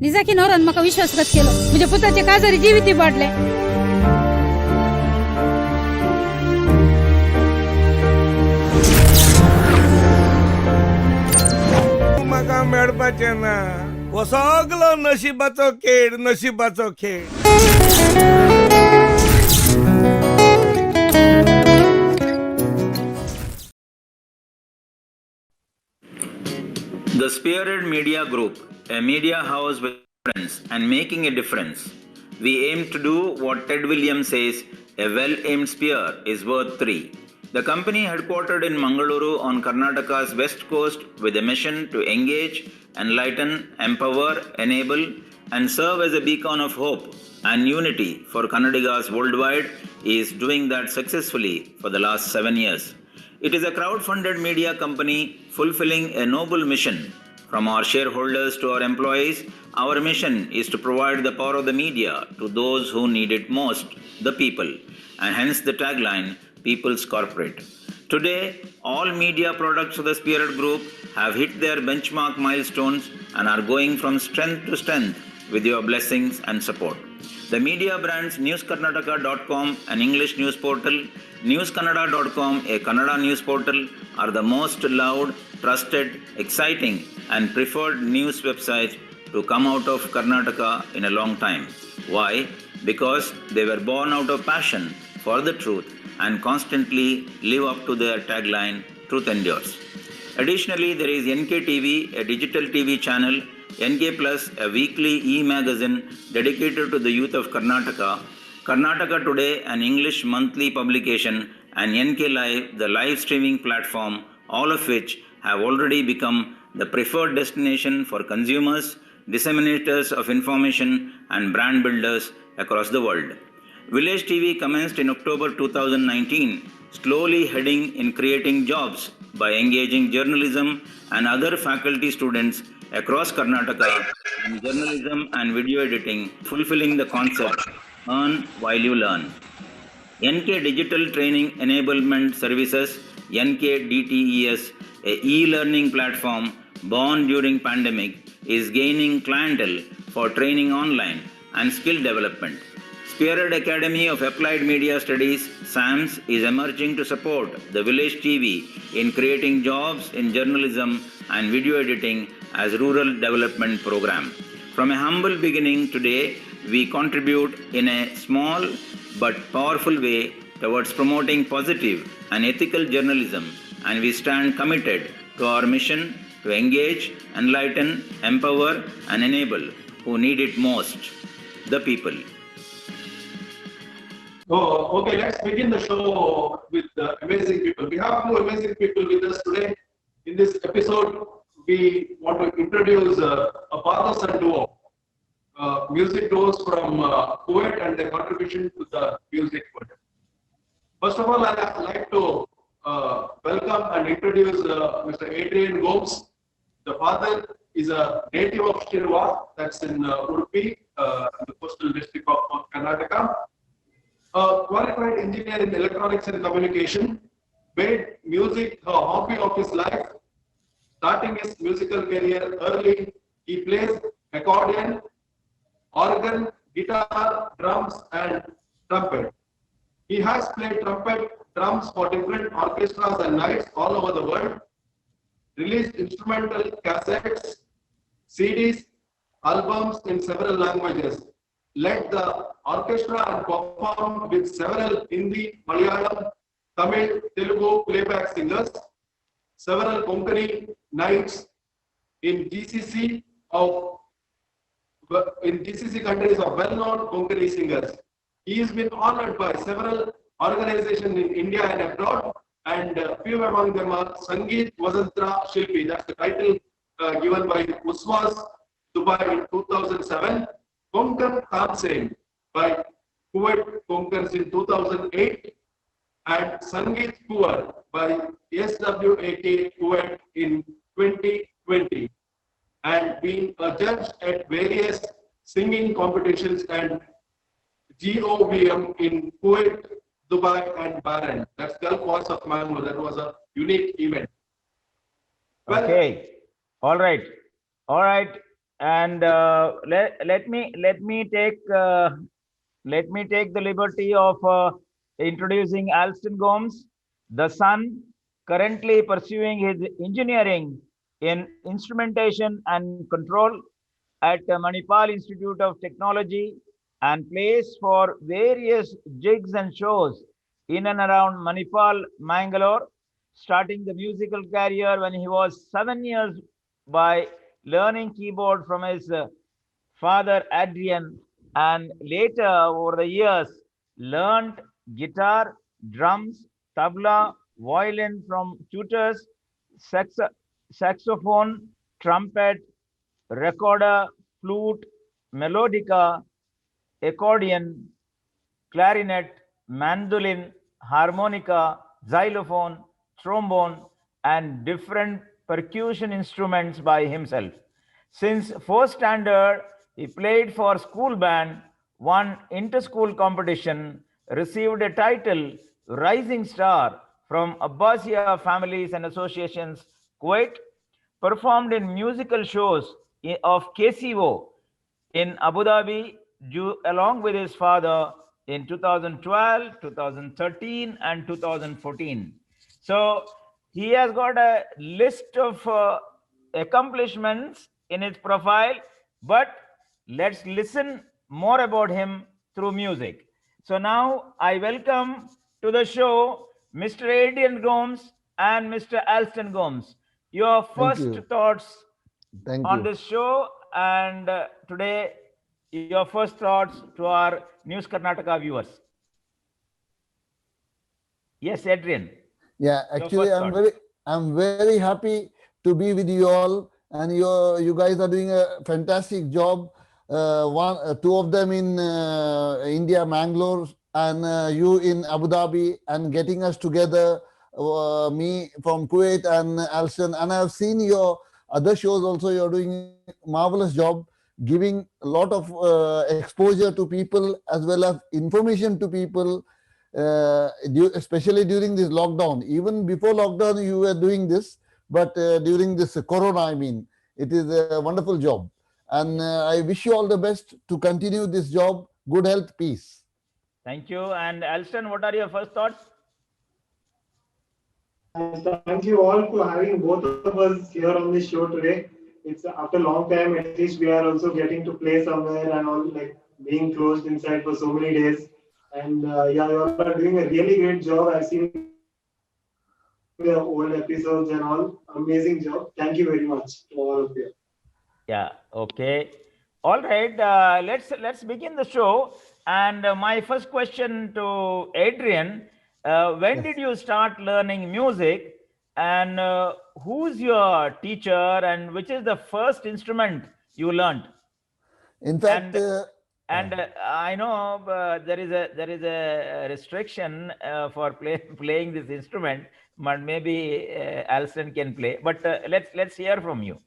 निजाकी नवरान म्हाका विश्वासघात केलो. म्हज्या पुताचे काजारी जिविती पाडले. म्हाका मेळपाचें ना. हो सगळो नशिबाचो खेळ, नशिबाचो खेळ. The Spearhead Media Group, a media house with friends and making a difference. We aim to do what Ted Williams says, a well-aimed spear is worth three. The company headquartered in Mangaluru on Karnataka's west coast with a mission to engage, enlighten, empower, enable and serve as a beacon of hope and unity for Kannadigas worldwide is doing that successfully for the last 7 years. It is a crowd-funded media company fulfilling a noble mission. From our shareholders to our employees, our mission is to provide the power of the media to those who need it most, the people, and hence the tagline, People's Corporate. Today, all media products of the Spearhead Group have hit their benchmark milestones and are going from strength to strength with your blessings and support. The media brands newskarnataka.com, an English news portal, newskannada.com, a Kannada news portal, are the most loved, trusted, exciting and preferred news websites to come out of Karnataka in a long time. Why? Because they were born out of passion for the truth and constantly live up to their tagline, Truth Endures. Additionally, there is NK TV, a digital TV channel, NK Plus, a weekly e-magazine dedicated to the youth of Karnataka, Karnataka Today, an English monthly publication, and NK Live, the live streaming platform, all of which have already become the preferred destination for consumers, disseminators of information, and brand builders across the world. Village TV commenced in October 2019, slowly heading in creating jobs by engaging journalism and other faculty students across Karnataka in journalism and video editing, fulfilling the concept, earn while you learn. NK Digital Training Enablement Services, NK DTES, a e-learning platform born during pandemic, is gaining clientele for training online and skill development. Spearhead Academy of Applied Media Studies, SAMS, is emerging to support the Village TV in creating jobs in journalism and video editing as rural development program. From a humble beginning today, we contribute in a small but powerful way towards promoting positive and ethical journalism, and we stand committed to our mission to engage, enlighten, empower and enable who need it most, the people. Oh, okay, let's begin the show with amazing people. We have two amazing people with us today. In this episode, we want to introduce a father-son duo, music duos from Kuwait and their contribution to the music world. First of all, I'd like to welcome and introduce Mr. Adrian Gomes. The father is a native of Shirwa, that's in Udupi, the coastal district of Karnataka. A qualified engineer in electronics and communication, made music a hobby of his life. Starting his musical career early, he plays accordion, organ, guitar, drums, and trumpet. He has played trumpet, drums for different orchestras and nights all over the world, released instrumental cassettes, CDs, albums in several languages, led the orchestra and performed with several Hindi, Malayalam, Tamil, Telugu playback singers, several Konkani nights in GCC countries of well-known Konkani singers. He has been honored by several organizations in India and abroad, and few among them are Sangeet Vasantra Shilpi, that's the title given by Uswas Dubai in 2007, Konkan Tansen by Kuwait Konkans in 2008, and Sangeet Kuwar by SWAK Kuwait in 2020, and being a judge at various singing competitions and GOVM in Kuwait, Dubai, and Bahrain. That's Gulf Wars of Mangalore. That was a unique event. Well, okay. All right. And let me take the liberty of introducing Alston Gomes, the son, currently pursuing his engineering in instrumentation and control at Manipal Institute of Technology, and plays for various jigs and shows in and around Manipal, Mangalore, starting the musical career when he was 7 years by learning keyboard from his father Adrian, and later over the years learned guitar, drums, tabla, violin from tutors, saxophone, trumpet, recorder, flute, melodica, accordion, clarinet, mandolin, harmonica, xylophone, trombone, and different percussion instruments by himself. Since fourth standard, he played for school band, won inter-school competition, received a title Rising Star from Abbasiya Families and Associations, Kuwait, performed in musical shows of KCO in Abu Dhabi along with his father in 2012, 2013, and 2014. So he has got a list of accomplishments in his profile, but let's listen more about him through music. So now I welcome to the show Mr. Adrian Gomes and Mr. Alston Gomes. Your first thoughts Thank on you. this show, and today your first thoughts to our News Karnataka viewers. Yes, Adrian. Yeah, actually, first I'm very happy to be with you all, and you guys are doing a fantastic job. Two of them in India, Mangalore, and you in Abu Dhabi, and getting us together. Me from Kuwait and Alston, and I've seen your other shows also. You're doing marvelous job, giving a lot of exposure to people as well as information to people, especially during this lockdown. Even before lockdown, you were doing this, but during this corona, I mean, it is a wonderful job. And I wish you all the best to continue this job. Good health, peace. Thank you. And Alston, what are your first thoughts? Thank you all for having both of us here on this show today. It's after a long time, at least we are also getting to play somewhere and all, like being closed inside for so many days. And yeah, you all are doing a really great job. I've seen the old episodes and all. Amazing job. Thank you very much to all of you. Yeah. Okay. All right. Let's begin the show. And my first question to Adrian: when did you start learning music, and who's your teacher, and which is the first instrument you learned? In fact, And I know there is a restriction for playing this instrument, but maybe Alston can play. But let's hear from you.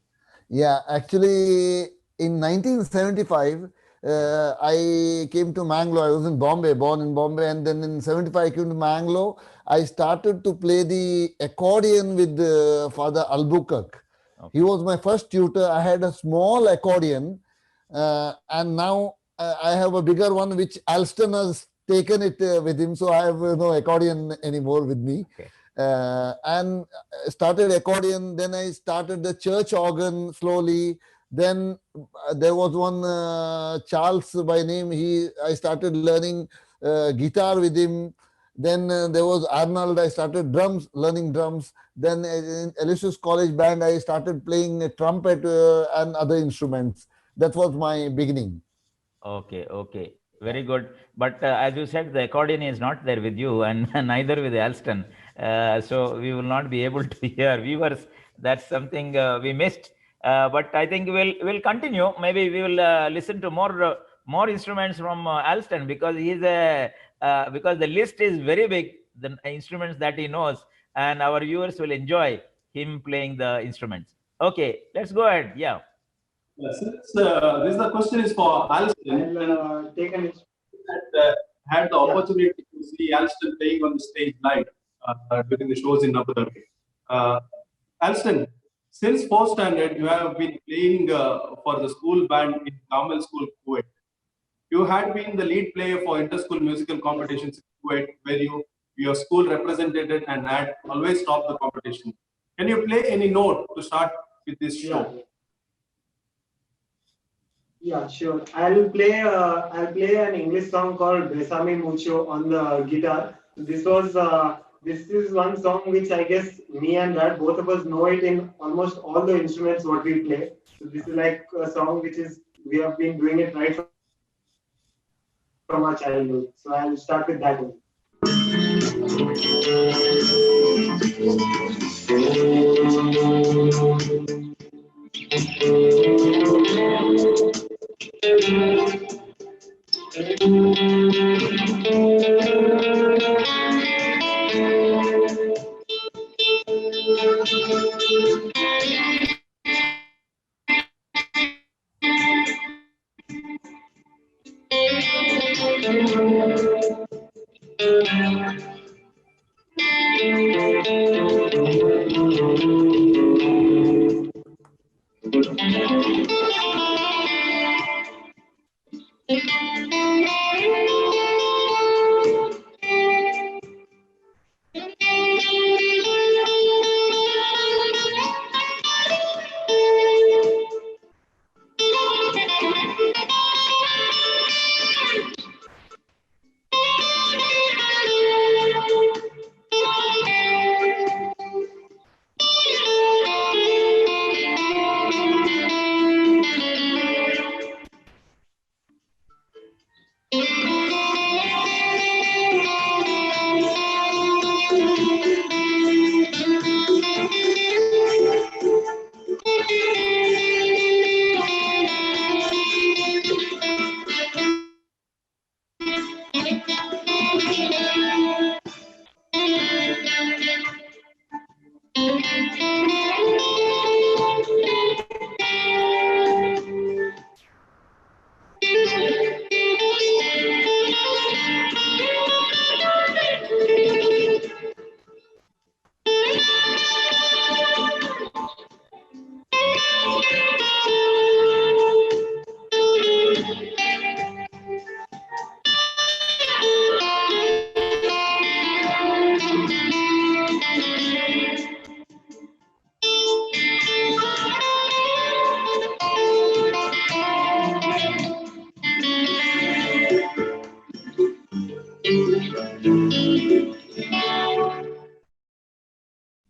yeah, actually, in 1975, I came to Mangalore. I was in Bombay, born in Bombay, and then in 75 I came to Mangalore. I started to play the accordion with Father Albuquerque. Okay. He was my first tutor. I had a small accordion, and now I have a bigger one, which Alston has taken it with him. So I have no accordion anymore with me. Okay. And started accordion. Then I started the church organ slowly. Then there was one Charles by name. I started learning guitar with him. Then there was Arnold. I started learning drums. Then in Aloysius College Band, I started playing trumpet and other instruments. That was my beginning. Okay. Okay. Very good. But as you said, the accordion is not there with you, and neither with Alston. So we will not be able to hear. Viewers, that's something we missed. But I think we'll continue. Maybe we will listen to more instruments from Alston, because because the list is very big, the instruments that he knows, and our viewers will enjoy him playing the instruments. Okay, let's go ahead. Yeah. Yes, this question is for Alston. I'll take an Had the opportunity to see Alston playing on the stage live during the shows in Abu Dhabi. Alston, Since fourth standard, you have been playing for the school band in Carmel School, Kuwait. You had been the lead player for inter-school musical competitions in Kuwait, where your school represented it and had always topped the competition. Can you play any note to start with this show? Yeah, sure. I'll play an English song called Besame Mucho on the guitar. This is one song which I guess me and Dad, both of us know it in almost all the instruments what we play. So this is like a song which is we have been doing it right from our childhood. So I'll start with that one.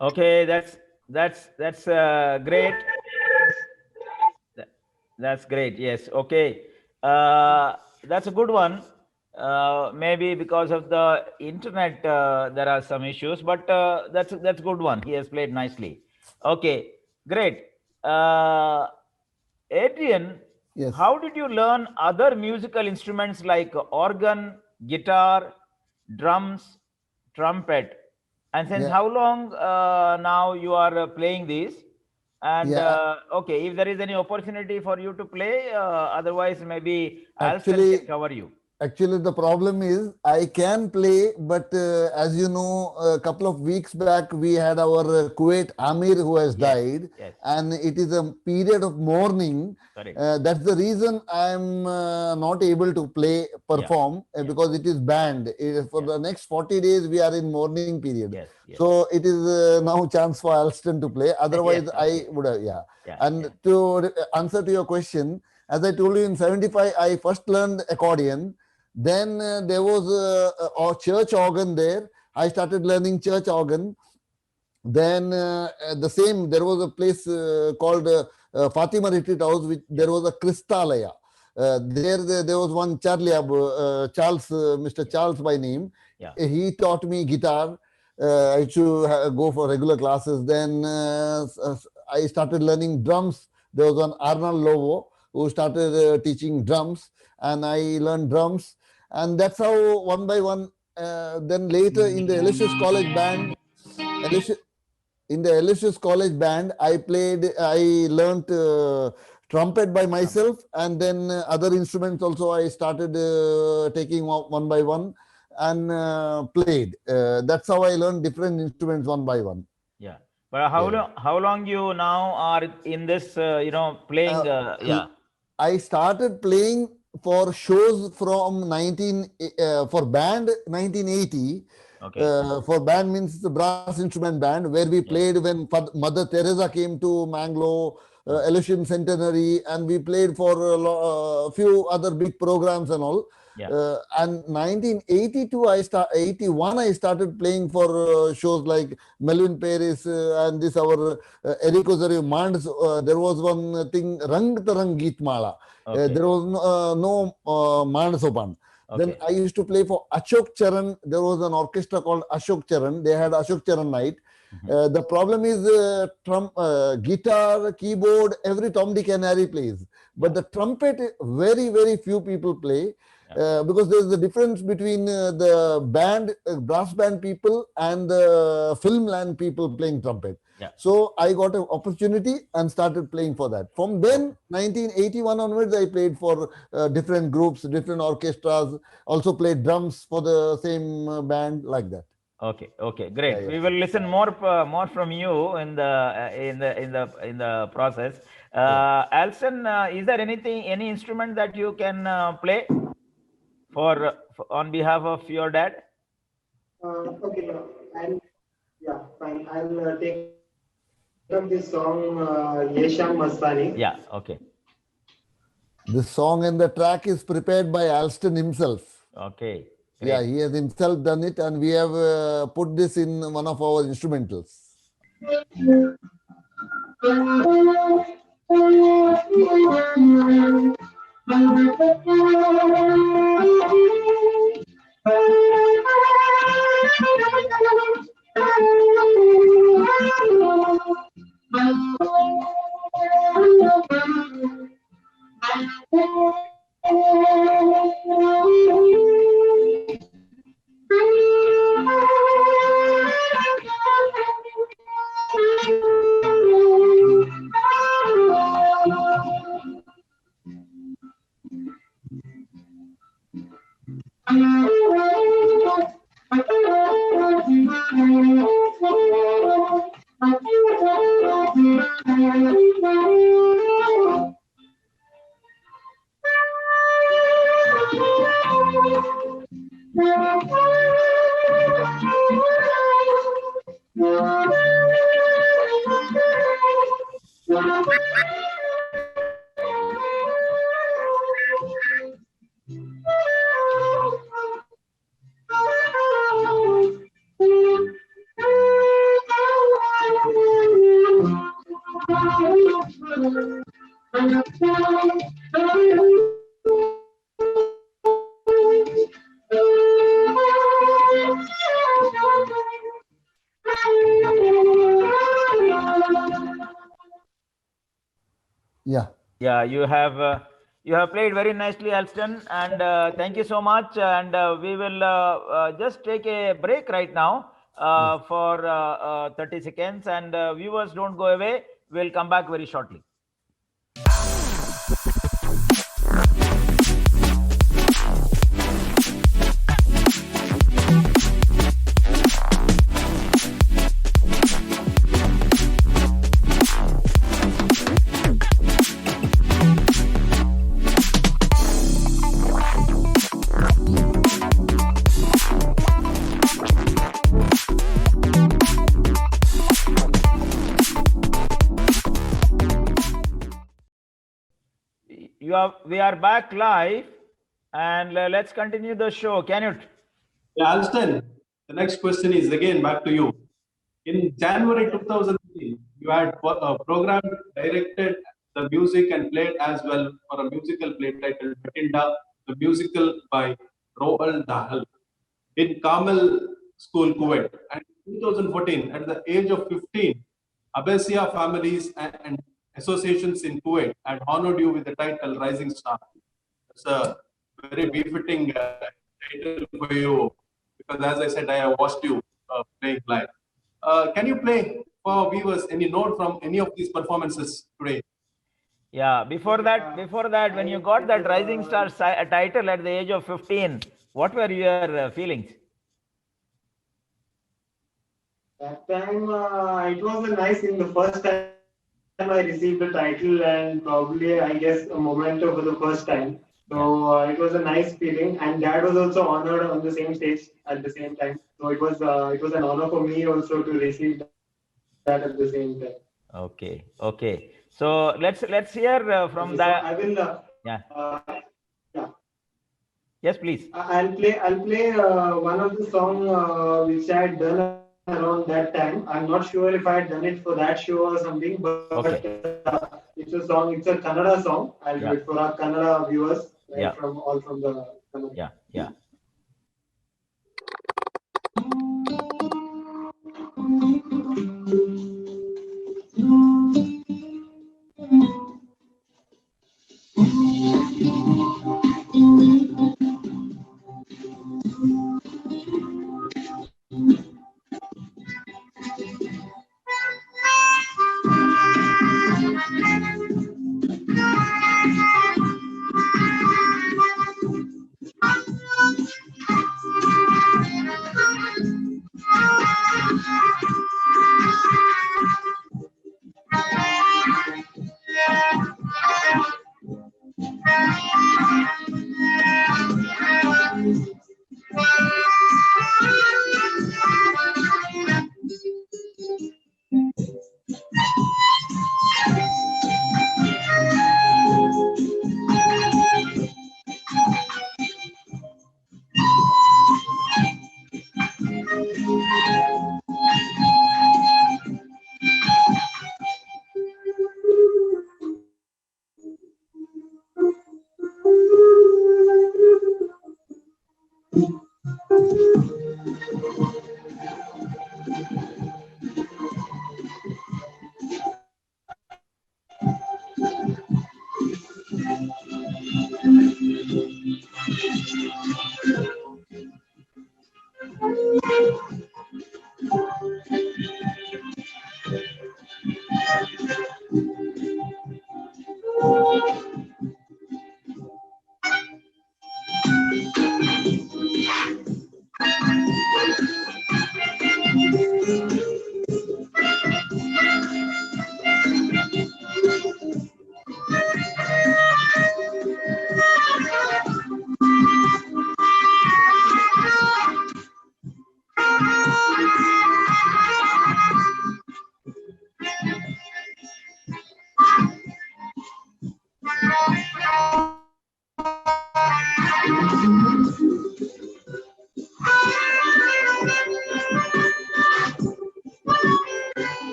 Okay, that's great. That's great. Yes. Okay. That's a good one. Maybe because of the internet, there are some issues, but that's a good one. He has played nicely. Okay, great. Adrian, Yes. how did you learn other musical instruments like organ, guitar, drums, trumpet? And since Yeah. how long now you are playing these? And Yeah. Okay, if there is any opportunity for you to play, otherwise maybe Alston Actually, can cover you. Actually, the problem is I can play, but as you know, a couple of weeks back we had our Kuwait Amir who has died, Yes, and it is a period of mourning. correct. That's the reason I'm not able to perform because it is banned. For the next 40 days we are in mourning period. Yes, yes. So it is now chance for Alston to play. Otherwise, Yes, I okay. would have, yeah. Yeah, And yeah. to answer to your question, as I told you, in 75, I first learned accordion. Then there was a church organ there. I started learning church organ. Then there was a place called Fatima Retreat House, which there was a Kristalaya. There was one Charles, Mr. Charles by name. Yeah. He taught me guitar. I used to go for regular classes. Then I started learning drums. There was one Arnold Lovo who started teaching drums, and I learned drums. And that's how one by one. Then later in the Aloysius College band, I learned trumpet by myself, and then other instruments also I started taking one by one and played. That's how I learned different instruments one by one. Yeah. But how long you now are in this, playing? I started playing for shows from for band 1980. Okay. For band means the brass instrument band, where we played when Mother Teresa came to Mangalore, Elysium Centenary, and we played for a few other big programs and all. Yeah. And 1982, 81, I started playing for shows like Melvin Paris and this our Eric Osario Mands. There was one thing, Rang Tarang Geet Mala. Okay. There was no Mandasopan. Then Okay. I used to play for Ashok Charan. There was an orchestra called Ashok Charan. They had Ashok Charan night. The problem is guitar, keyboard, every Tom, Dick and Harry plays. But the trumpet, very, very few people play. Because there's a difference between the band, brass band people and the filmland people playing trumpet. Yeah. So I got an opportunity and started playing for that. From then, 1981 onwards, I played for different groups, different orchestras, also played drums for the same band, like that. Okay. Okay. Great. Yeah, yeah. We will listen more from you in the process. Alston, is there any instrument that you can play for on behalf of your dad? Okay, fine. I'll take up this song, Yesham Mastani. Yeah. Okay. The song and the track is prepared by Alston himself. Okay. Great. Yeah, he has himself done it, and we have put this in one of our instrumentals. Yeah. Yeah, you have played very nicely, Alston, and thank you so much. And we will just take a break right now for 30 seconds. And viewers, don't go away. We'll come back very shortly. We are back live, and let's continue the show. Canute? Yeah, Alston, the next question is again back to you. In January 2013, you had programmed, directed the music and played as well for a musical play titled Batinda, the musical by Roald Dahl in Carmel School, Kuwait. And in 2014, at the age of 15, Abbasia families and associations in Kuwait had honored you with the title Rising Star. It's a very befitting title for you because, as I said, I have watched you playing live. Can you play for viewers any note from any of these performances today? Yeah, before that, when you got that Rising Star title at the age of 15, what were your feelings? That time, it was a nice thing. The first time I received the title, and probably, I guess, a memento for the first time. So it was a nice feeling, and Dad was also honored on the same stage at the same time. So it was an honor for me also to receive that at the same time. Okay, okay. So let's hear from Okay, the. so I will. Yeah. Yeah. Yes, please. I'll play one of the song which I had done around that time. I'm not sure if I had done it for that show or something, but it's a song. It's a Kannada song. I'll do it for our Kannada viewers, right, from the Kannada. Yeah, yeah.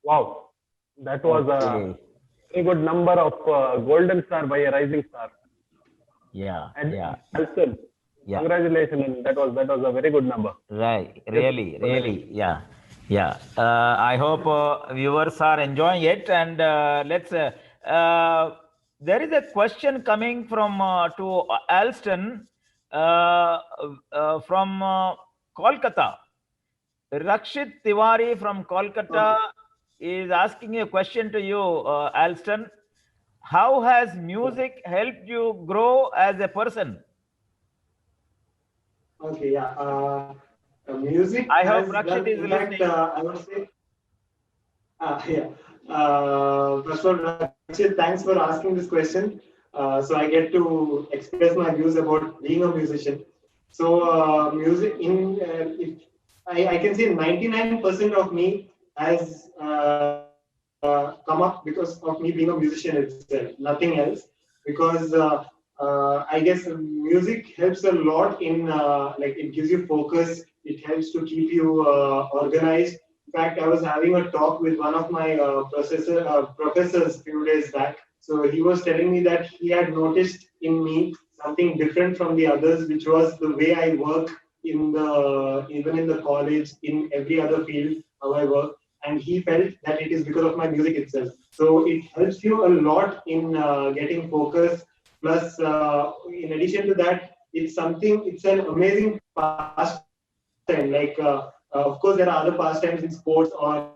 Wow, that was a very good number of Golden Star by a Rising Star. Yeah, And yeah. Alston, congratulations, that was a very good number. Right, really, yeah, yeah. I hope viewers are enjoying it, and let's. There is a question coming from to Alston from Kolkata. Rakshit Tiwari from Kolkata is asking a question to you, Alston. How has music helped you grow as a person? Okay, yeah. Music. I hope has Rakshit done, is in fact, listening. I would say. Yeah. First of all, Rakshit, thanks for asking this question. So I get to express my views about being a musician. So music I can say 99% of me has come up because of me being a musician itself, nothing else. Because I guess music helps a lot in like it gives you focus. It helps to keep you organized. In fact, I was having a talk with one of my professors a few days back. So he was telling me that he had noticed in me something different from the others, which was the way I work even in the college, in every other field. my work, and he felt that it is because of my music itself. So it helps you a lot in getting focus. Plus, in addition to that, it's an amazing pastime. Of course, there are other pastimes in sports, or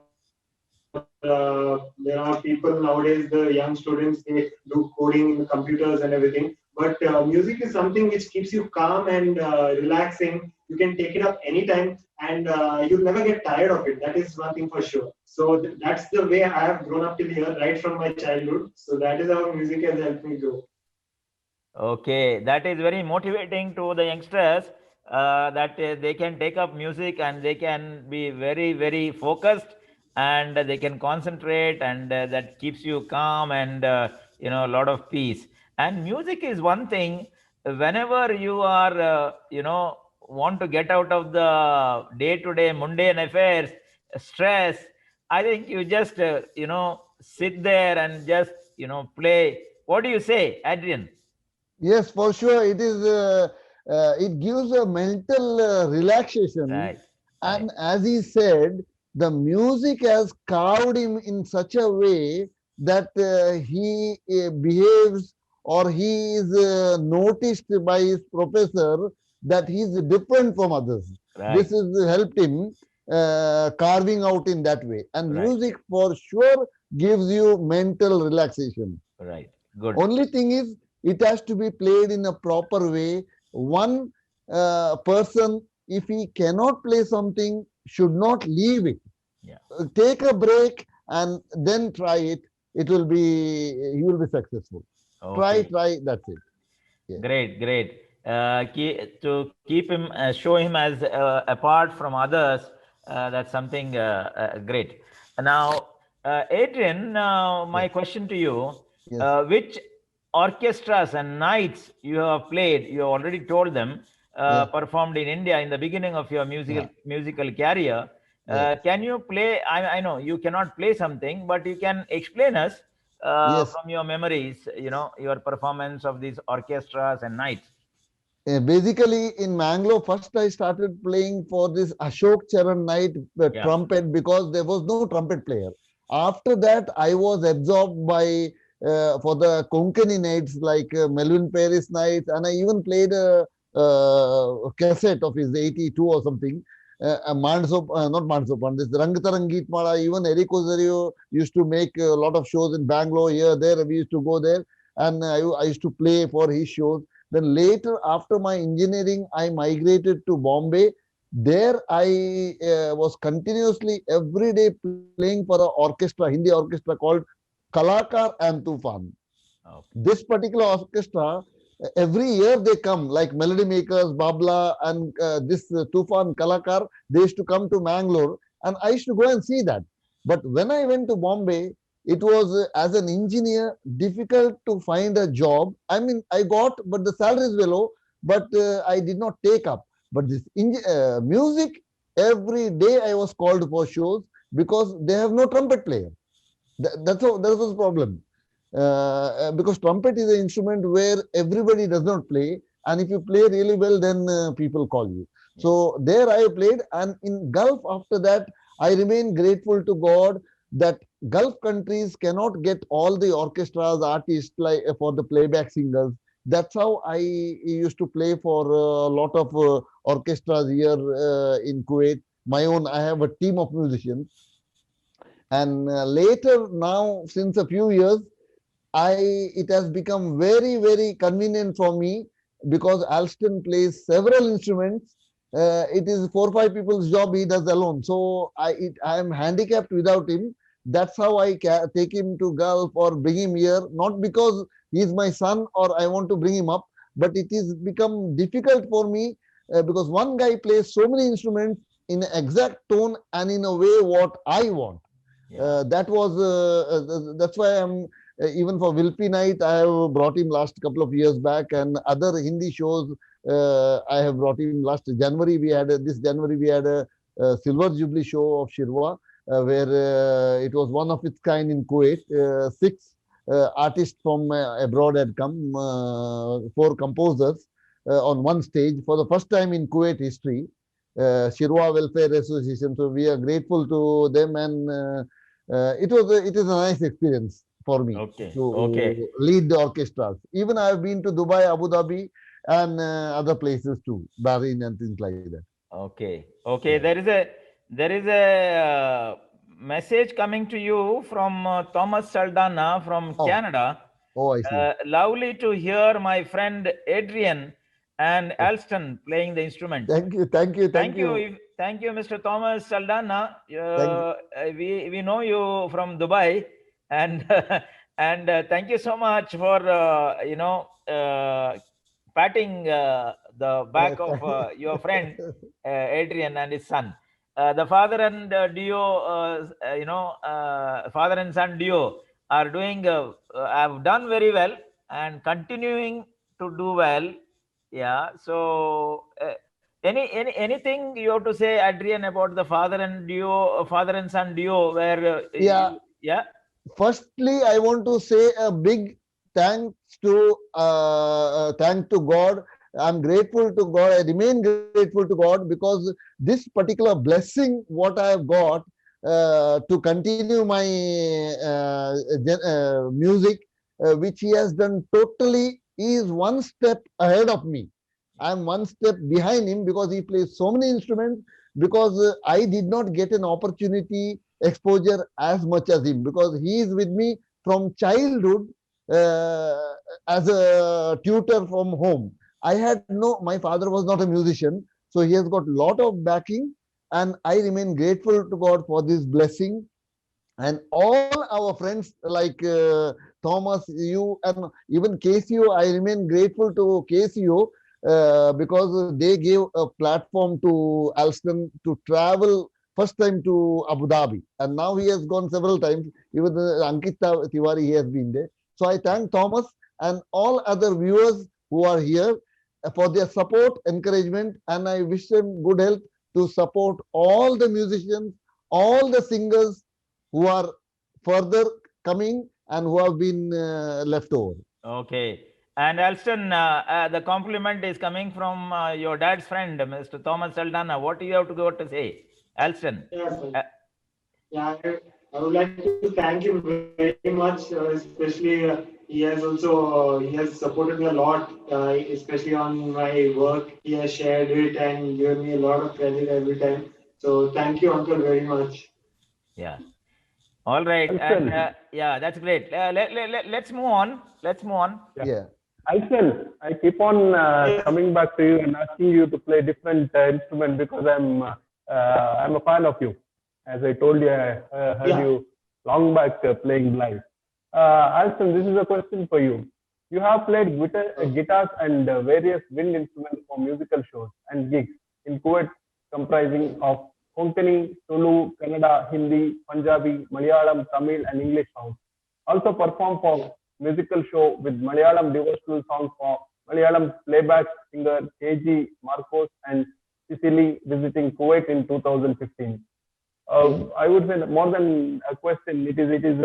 there are people nowadays, the young students, they do coding in computers and everything. But music is something which keeps you calm and relaxing. You can take it up anytime, and you'll never get tired of it. That is one thing for sure. So that's the way I have grown up till here, right from my childhood. So that is how music has helped me grow. Okay, that is very motivating to the youngsters, that they can take up music and they can be very, very focused, and they can concentrate, and that keeps you calm, and a lot of peace. And music is one thing, whenever you are want to get out of the day-to-day mundane affairs, stress, I think you just sit there and just play. What do you say, Adrian? Yes, for sure. It is. It gives a mental relaxation, Right. and as he said, the music has carved him in such a way that he behaves, or he is noticed by his professor that he is different from others. Right. This has helped him carving out in that way. And Right. music for sure gives you mental relaxation. Right. Good. Only thing is, it has to be played in a proper way. One person, if he cannot play something, should not leave it. Yeah. Take a break and then try it. It will be, he will be successful. Okay. Try, that's it. Yeah. Great. To keep him, show him as apart from others, that's something great. Now, Adrian, my question to you, Yes. which orchestras and nights you have played, you have already told them, Yeah. performed in India in the beginning of your musical career. Yeah. Can you play? I know you cannot play something, but you can explain us Yes. from your memories, your performance of these orchestras and nights. Basically, in Mangalore, first I started playing for this Ashok Charan night Yeah. trumpet, because there was no trumpet player. After that, I was absorbed by for the Konkani nights, like Melvin Paris nights, and I even played a cassette of his 82 or something. Not Mansopan, this Rangtarangeet Mala, even Eric Ozario used to make a lot of shows in Bangalore, here, there. We used to go there, and I used to play for his shows. Then later, after my engineering, I migrated to Bombay. There, I was continuously every day playing for an orchestra, Hindi orchestra called Kalakar and Tufan. Okay. This particular orchestra, every year they come, like Melody Makers, Babla, and this Tufan Kalakar, they used to come to Mangalore, and I used to go and see that. But when I went to Bombay, it was as an engineer difficult to find a job. I mean, I got, but the salaries were low, but I did not take up. But this music, every day I was called for shows, because they have no trumpet player. That was the problem. Because trumpet is an instrument where everybody does not play, and if you play really well, then people call you. Yeah. So there I played, and in Gulf after that, I remain grateful to God that Gulf countries cannot get all the orchestras, artists, like for the playback singers. That's how I used to play for a lot of orchestras here in Kuwait. My own, I have a team of musicians. And later, now, since a few years, it has become very, very convenient for me, because Alston plays several instruments. It is 4 or 5 people's job he does alone. So I am handicapped without him. That's how I take him to Gulf or bring him here, not because he's my son or I want to bring him up, but it is become difficult for me because one guy plays so many instruments in an exact tone and in a way what I want. Yeah. That's why I'm even for Wilpi Night, I have brought him last couple of years back, and other Hindi shows I have brought him last January. This January we had a Silver Jubilee show of Shirwa, where it was one of its kind in Kuwait. 6 artists from abroad had come, 4 composers on one stage for the first time in Kuwait history. Shirwa Welfare Association. So we are grateful to them, and it is a nice experience for me Okay. to Okay. lead the orchestras. Even I have been to Dubai, Abu Dhabi, and other places too, Bahrain and things like that. Okay. Okay. Yeah. There is a message coming to you from Thomas Saldana from Oh, Canada. oh, I see. Lovely to hear my friend Adrian and Oh, Alston playing the instrument. thank you, thank you, thank Thank you. you. Thank you, Mr. Thomas Saldana. Thank you. We know you from Dubai, and and thank you so much for patting the back of your friend Adrian and his son. The father and duo, father and son duo are doing have done very well and continuing to do well. Yeah. So. Anything you have to say, Adrian, about the father and son duo, where Yeah. yeah. Firstly, I want to say a big thanks to God. I'm grateful to God. I remain grateful to God because this particular blessing, what I have got to continue my music, which He has done totally, He is one step ahead of me. I'm one step behind Him because He plays so many instruments. Because I did not get an opportunity exposure as much as him, because he is with me from childhood as a tutor from home. I had my father was not a musician, so he has got a lot of backing, and I remain grateful to God for this blessing. And all our friends like Thomas, you, and even KCO, I remain grateful to KCO because they gave a platform to Alston to travel first time to Abu Dhabi, and now he has gone several times. Even Ankita Tiwari, he has been there. So I thank Thomas and all other viewers who are here for their support, encouragement, and I wish them good health to support all the musicians, all the singers who are further coming and who have been left over. Okay. And Alston, the compliment is coming from your dad's friend, Mr. Thomas Saldana. What do you have to go to say, Alston? Yes, sir. Yeah, I would like to thank him very much, especially he has supported me a lot, especially on my work. He has shared it and given me a lot of credit every time. So thank you, Uncle, very much. Yeah. All right. Alston. And yeah, that's great. Let's move on. Let's move on. Yeah. Alston, I keep on coming back to you and asking you to play different instrument because I'm a fan of you. As I told you, I heard you long back playing live. Alston, this is a question for you. You have played guitars and various wind instruments for musical shows and gigs in Kuwait, comprising of Konkani, Tulu, Kannada, Hindi, Punjabi, Malayalam, Tamil, and English songs. Also performed for musical show with Malayalam devotional songs for Malayalam playback singer KG Marcos and Sicily visiting Kuwait in 2015. I would say that more than a question, it is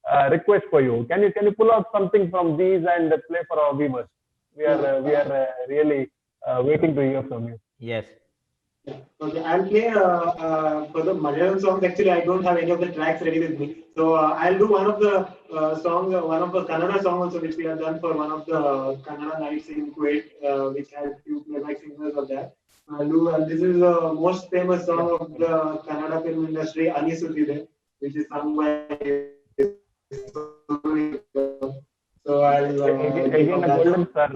a request for you. Can you pull out something from these and play for our viewers? We are really waiting to hear from you. Yes. Okay, I'll play for the Malayalam songs. Actually, I don't have any of the tracks ready with me. So I'll do one of the songs, one of the Kannada songs also, which we have done for one of the Kannada nights in Kuwait, which had few playback singers of that. I'll do, and this is the most famous song of the Kannada film industry, Anisutide, which is sung by. So I'll again a golden star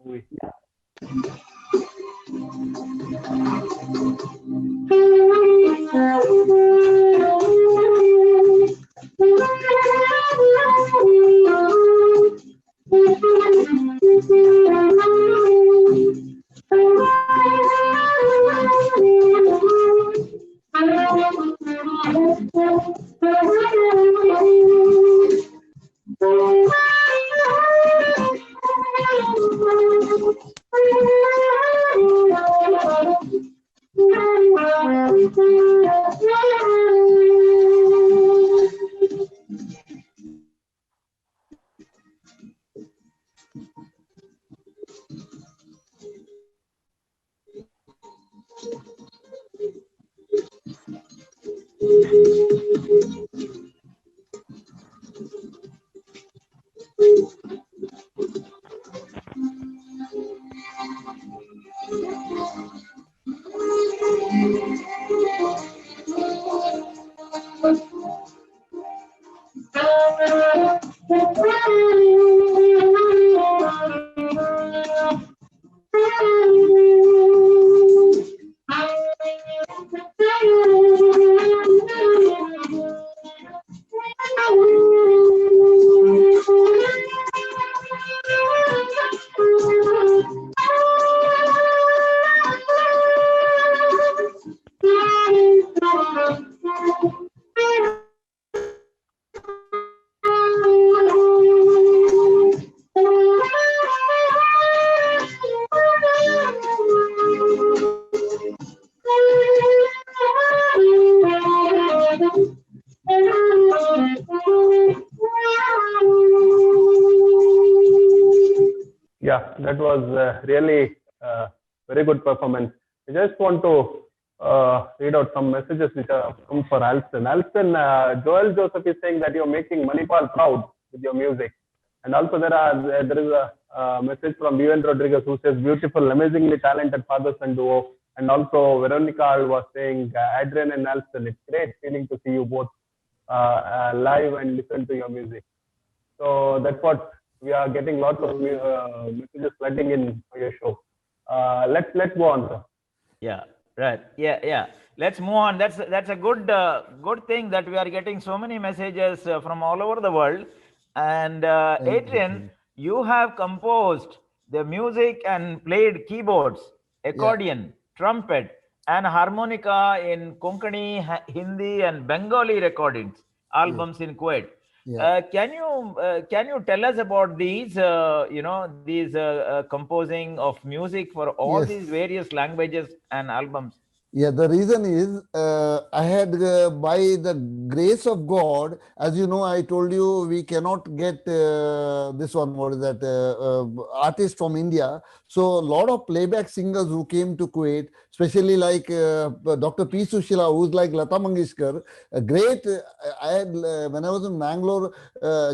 movie. Yeah, that was really very good performance. I just want to read out some messages which have come for Alston. Alston, Joel Joseph is saying that you're making Manipal proud with your music. And also there is a message from Vivian Rodriguez who says beautiful, amazingly talented father-son duo. And also Veronica was saying Adrian and Alston, it's great feeling to see you both live and listen to your music. So that's what we are getting lots of messages flooding in for your show. Let's go on, sir. Yeah, right. Yeah. Let's move on. That's a good thing that we are getting so many messages from all over the world. And Adrian, you have composed the music and played keyboards, accordion, trumpet, and harmonica in Konkani, Hindi, and Bengali recordings albums in Kuwait. Can you tell us about these these composing of music for all these various languages and albums? Yeah, the reason is I had, by the grace of God, as you know, I told you we cannot get this one, what is that, artist from India. So a lot of playback singers who came to Kuwait, especially like Dr. P. Sushila, who's like Lata Mangeshkar, a great, I had, when I was in Mangalore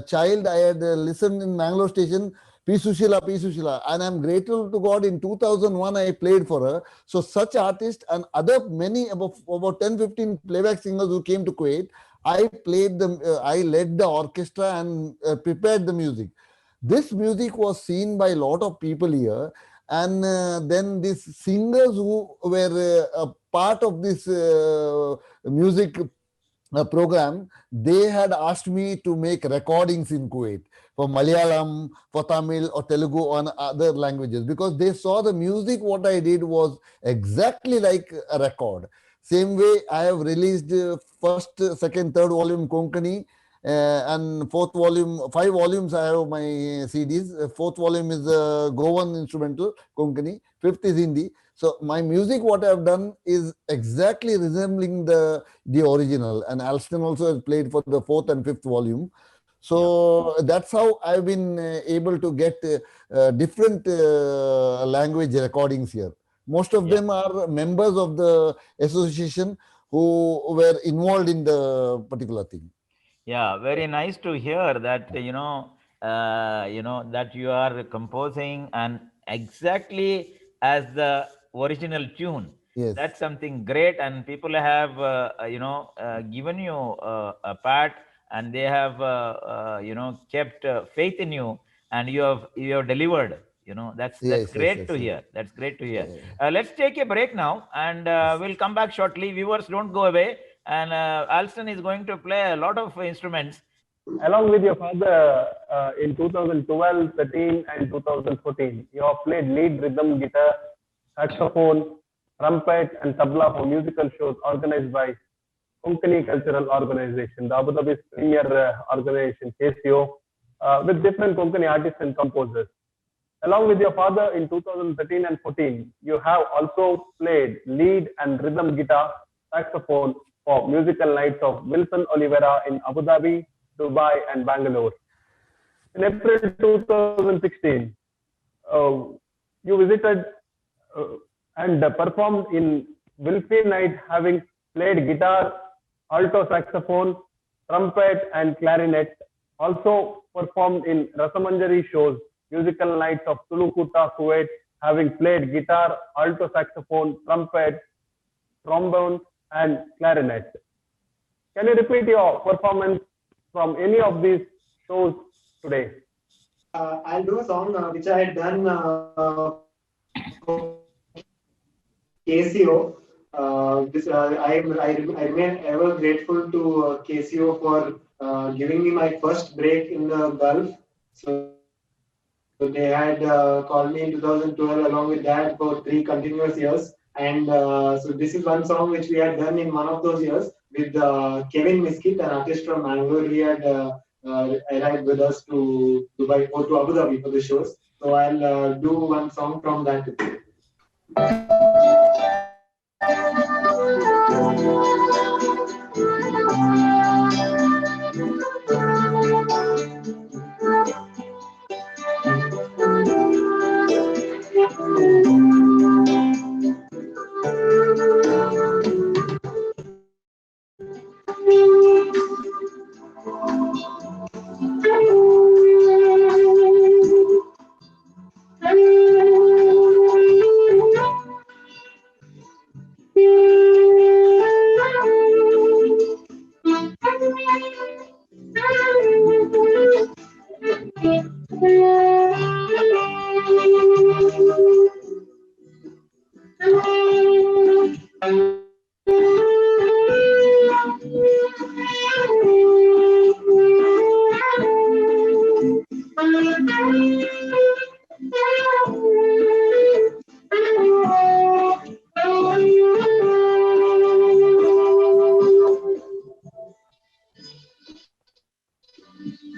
child, I had listened in Mangalore station, P. Sushila, and I'm grateful to God. In 2001, I played for her. So such artists and other many, about 10-15 playback singers who came to Kuwait, I played them, I led the orchestra and prepared the music. This music was seen by a lot of people here. And then these singers who were a part of this music program, they had asked me to make recordings in Kuwait for Malayalam, for Tamil or Telugu or other languages, because they saw the music what I did was exactly like a record. Same way I have released first, second, third volume Konkani, and fourth volume, 5 volumes I have my CDs. Fourth volume is Goan instrumental Konkani, fifth is Hindi. So my music, what I have done is exactly resembling the original, and Alston also has played for the 4th and 5th volume. So that's how I've been able to get different language recordings here. Most of them are members of the association who were involved in the particular thing. Yeah, very nice to hear that, that you are composing and exactly as the original tune. Yes. That's something great, and people have given you a part, and they have kept faith in you, and you have delivered. That's great to hear. That's great to hear. Let's take a break now, and we'll come back shortly. Viewers, don't go away. And Alston is going to play a lot of instruments. Along with your father in 2012, 13, and 2014, you have played lead rhythm guitar, saxophone, trumpet, and tabla for musical shows organized by Konkani Cultural Organization, the Abu Dhabi's premier organization, KCO, with different Konkani artists and composers. Along with your father in 2013 and 14, you have also played lead and rhythm guitar, saxophone for musical nights of Wilson Olivera in Abu Dhabi, Dubai, and Bangalore. In April 2016, you visited and performed in Wilfie Night, having played guitar alto saxophone, trumpet, and clarinet. Also performed in Rasamanjari shows, musical nights of Tulukuta, Kuwait, having played guitar, alto saxophone, trumpet, trombone, and clarinet. Can you repeat your performance from any of these shows today? I'll do a song which I had done for KCO. I remain ever grateful to KCO for giving me my first break in the Gulf. So they had called me in 2012 along with that for 3 continuous years. And so this is one song which we had done in one of those years with Kevin Miskit, an artist from Mangalore. He had arrived with us to Dubai or to Abu Dhabi for the shows. So I'll do one song from that.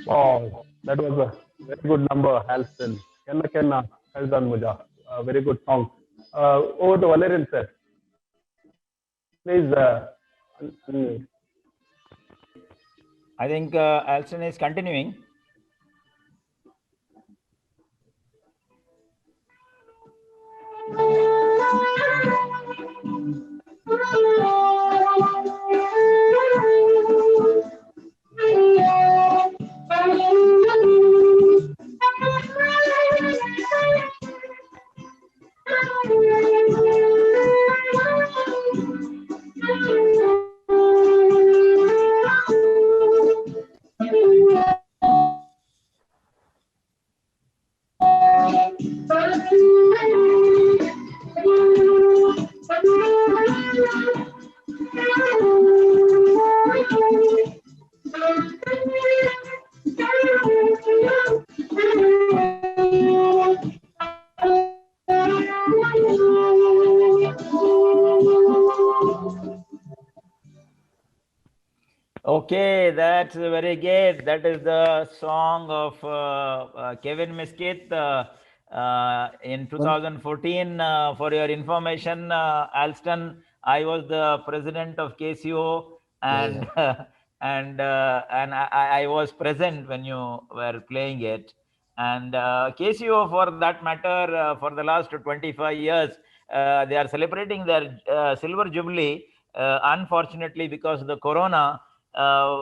Wow, that was a very good number, Halston. Kenna Kenna, well done, Muja. A very good song. Over to Valerian, sir. Please. I think Alston is continuing. Okay, that's very good. That is the song of Kevin Miskit in 2014. For your information, Alston, I was the president of KCO, and and I was present when you were playing it. And KCO, for that matter, for the last 25 years, they are celebrating their silver jubilee. Unfortunately, because of the corona,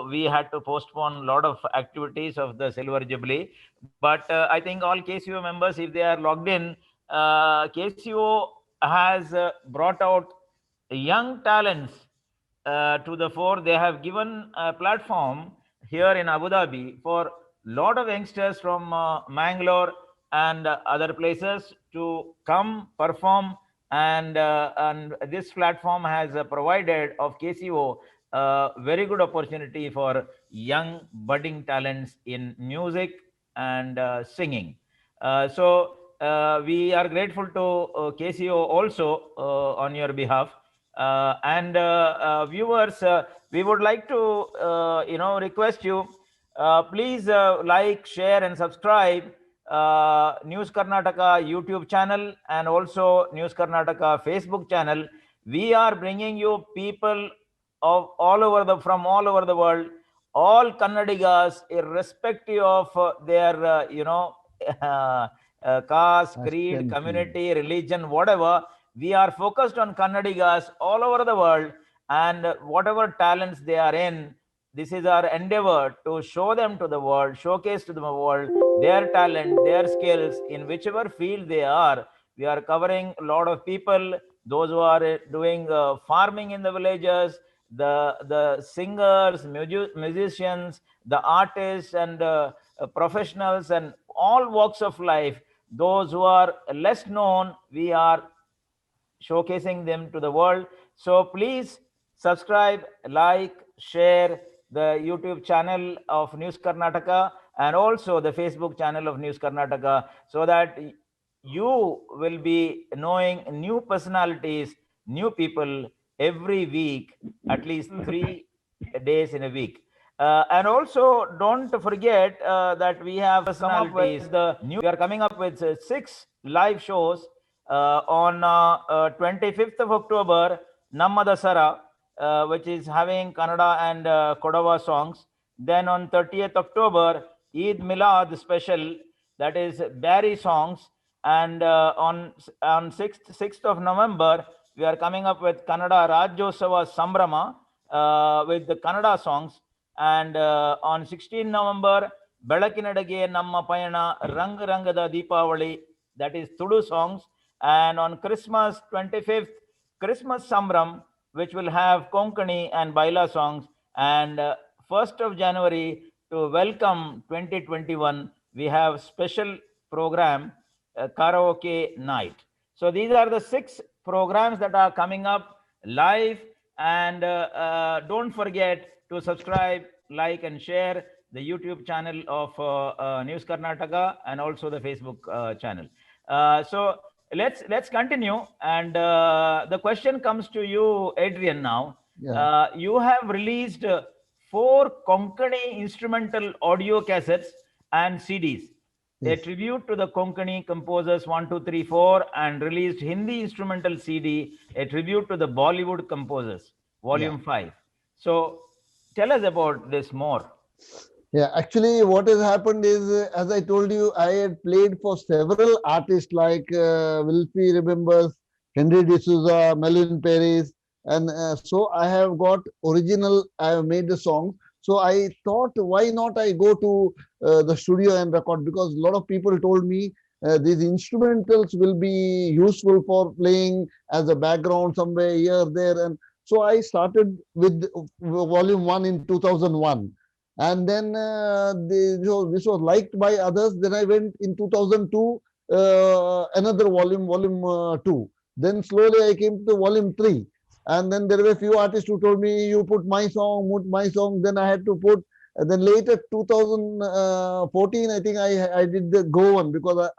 we had to postpone a lot of activities of the silver jubilee. But I think all KCO members, if they are logged in, KCO has brought out young talents to the fore. They have given a platform here in Abu Dhabi for a lot of youngsters from Mangalore and other places to come perform, and this platform has provided of KCO very good opportunity for young budding talents in music and singing. So we are grateful to KCO also on your behalf. And viewers, we would like to request you, please like, share, and subscribe News Karnataka YouTube channel and also News Karnataka Facebook channel. We are bringing you people of from all over the world, all Kannadigas, irrespective of their caste, creed, community, religion, whatever. We are focused on Kannadigas all over the world, and whatever talents they are in, this is our endeavor to show them to the world, showcase to the world their talent, their skills in whichever field they are. We are covering a lot of people, those who are doing farming in the villages, the singers, musicians, the artists, and professionals, and all walks of life. Those who are less known, we are showcasing them to the world. So please subscribe, like, share the YouTube channel of News Karnataka and also the Facebook channel of News Karnataka, so that you will be knowing new personalities, new people every week, at least 3 days in a week. And also don't forget that we have personalities. We are coming up with 6 live shows on 25th of October, Namma Dasara, which is having Kannada and Kodava songs. Then on 30th October, Eid Milad special, that is Barry songs. And on 6th of November, we are coming up with Kannada Rajyosava Sambrama with the Kannada songs. And on 16 November, Belakinadage Namma Payana Rang Rangada Deepavali, that is Tudu songs. And on Christmas 25th, Christmas Sambram, which will have Konkani and Baila songs. And 1st of January, to welcome 2021, we have special program, karaoke night. So these are the 6 programs that are coming up live. And don't forget to subscribe, like, and share the YouTube channel of News Karnataka and also the Facebook channel. So let's continue. And the question comes to you, Adrian, now. Yeah. You have released 4 Konkani instrumental audio cassettes and CDs. Yes. A tribute to the Konkani composers 1, 2, 3, 4, and released Hindi instrumental CD, a tribute to the Bollywood composers, Volume 5. So tell us about this more. Yeah, actually, what has happened is, as I told you, I had played for several artists like Wilfie Remembers, Henry D'Souza, Melvin Paris, and so I have got original, I have made the song. So I thought, why not I go to the studio and record, because a lot of people told me these instrumentals will be useful for playing as a background somewhere here, there. And so I started with Volume 1 in 2001. And then this was liked by others. Then I went in 2002, another volume 2. Then slowly I came to Volume 3. And then there were a few artists who told me, you put my song. Then I had to put, then later 2014, I think I did the Go one, because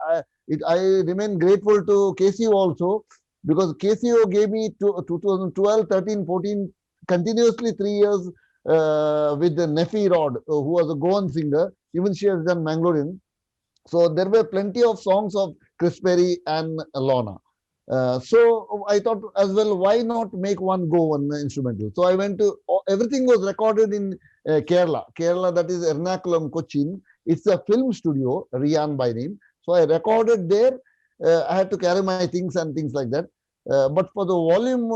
I remain grateful to KCO also, because KCO gave me 2012, 13, 14, continuously 3 years with the Nefi Rod, who was a Goan singer. Even she has done Mangalorean. So there were plenty of songs of Chris Perry and Lorna. So I thought as well, why not make one instrumental? So I went to, everything was recorded in Kerala, that is Ernakulam, Cochin. It's a film studio, Rian by name. So I recorded there. I had to carry my things and things like that. But for the Volume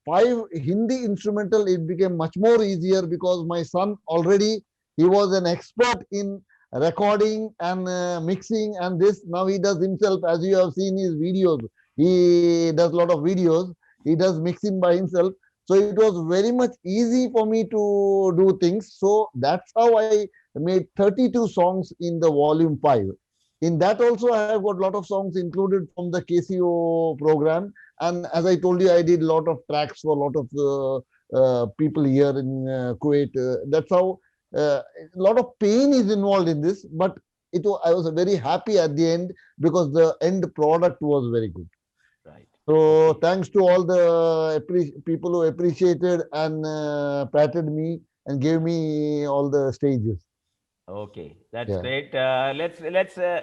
5 Hindi instrumental, it became much more easier, because my son already, he was an expert in recording and mixing and this. Now he does himself, as you have seen his videos. He does a lot of videos. He does mixing by himself. So it was very much easy for me to do things. So that's how I made 32 songs in the Volume 5. In that also, I have got a lot of songs included from the KCO program. And as I told you, I did a lot of tracks for a lot of people here in Kuwait. That's how a lot of pain is involved in this. But I was very happy at the end, because the end product was very good. Right. So thanks to all the people who appreciated and patted me and gave me all the stages. Okay, that's Yeah. great.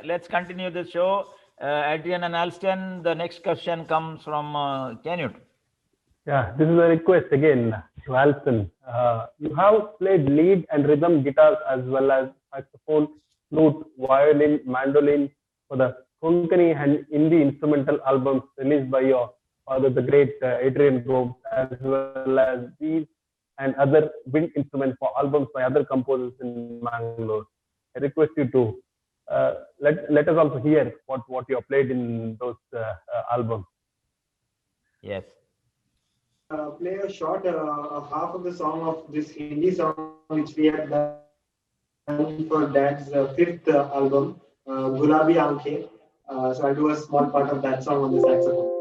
Let's continue the show. Adrian and Alston, the next question comes from Canute. Yeah, this is a request again to Alston. You have played lead and rhythm guitars as well as saxophone, flute, violin, mandolin for the Konkani and Hindi instrumental albums released by your father, the great Adrian Gomes as well as these and other wind instruments for albums by other composers in Mangalore. I request you to let us also hear what you have played in those albums. Yes. Play a short half of the song of this Hindi song which we have done for Dad's fifth album, Gulabi Aankhein. So I'll do a small part of that song on the saxophone.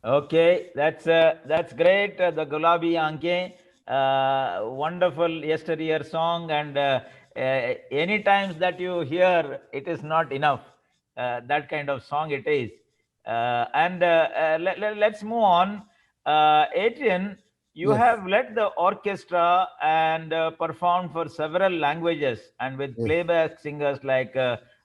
Okay, that's great. The Gulabi Aankhein, wonderful yesteryear song, and any times that you hear, it is not enough. That kind of song it is. Let's move on. Adrian, you Yes. have led the orchestra and performed for several languages, and with Yes. playback singers like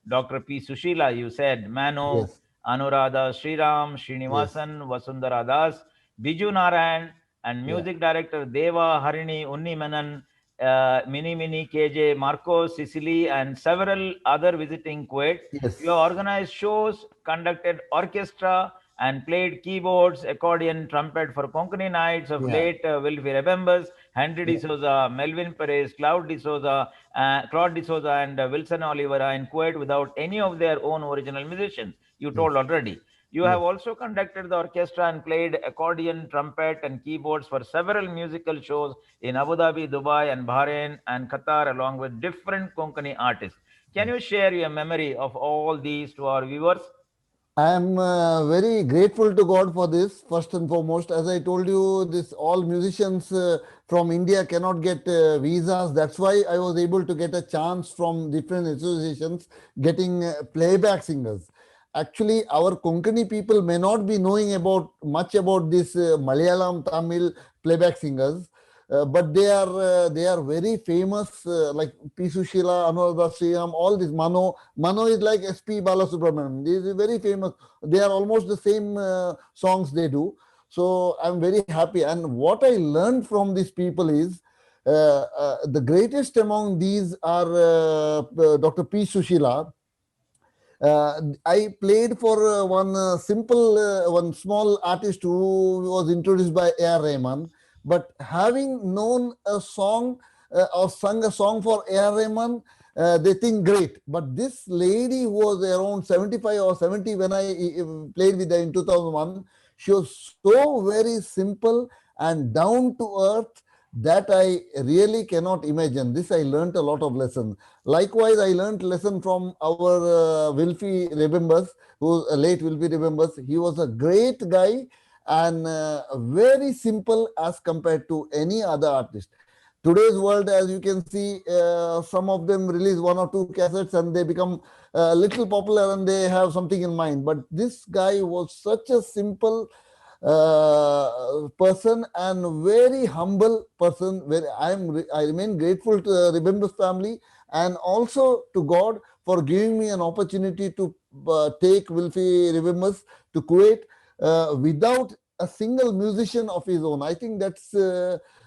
Dr. P. Sushila, you said, Mano, Yes. Anuradha Sriram, Srinivasan, Vasundhara Das, Biju Narayan, and music director Deva Harini Unni Menon, Mini KJ, Marco Sicily, and several other visiting Kuwait. Yes. You have organized shows, conducted orchestra, and played keyboards, accordion, trumpet for Konkani Nights of Yeah. late Wilfie Rebembers, Henry D'Souza, Melvin Perez, Claude D'Souza, and Wilson Oliveira in Kuwait without any of their own original musicians. You told already. You have also conducted the orchestra and played accordion, trumpet, and keyboards for several musical shows in Abu Dhabi, Dubai, and Bahrain and Qatar, along with different Konkani artists. Can you share your memory of all these to our viewers? I am very grateful to God for this, first and foremost. As I told you, this all musicians from India cannot get visas. That's why I was able to get a chance from different associations getting playback singers. Actually, our Konkani people may not be knowing much about this Malayalam, Tamil playback singers. But they are very famous, like P. Sushila, Anuradha Sriram, all this. Mano is like S.P. Balasubramanian. This is very famous. They are almost the same songs they do. So I'm very happy. And what I learned from these people is the greatest among these are Dr. P. Sushila. I played for one small artist who was introduced by A.R. Rahman. But having known a song or sung a song for A.R. Rahman, they think great. But this lady who was around 75 or 70 when I played with her in 2001, she was so very simple and down to earth that I really cannot imagine. This I learnt a lot of lessons. Likewise, I learnt lesson from our Wilfie Rebembers, who late Wilfie Rebembers. He was a great guy and very simple as compared to any other artist. Today's world, as you can see, some of them release one or two cassettes and they become a little popular and they have something in mind. But this guy was such a simple person and very humble person. Where I remain grateful to the Rebembers family and also to God for giving me an opportunity to take Wilfie Rebembers to Kuwait without a single musician of his own. I think that's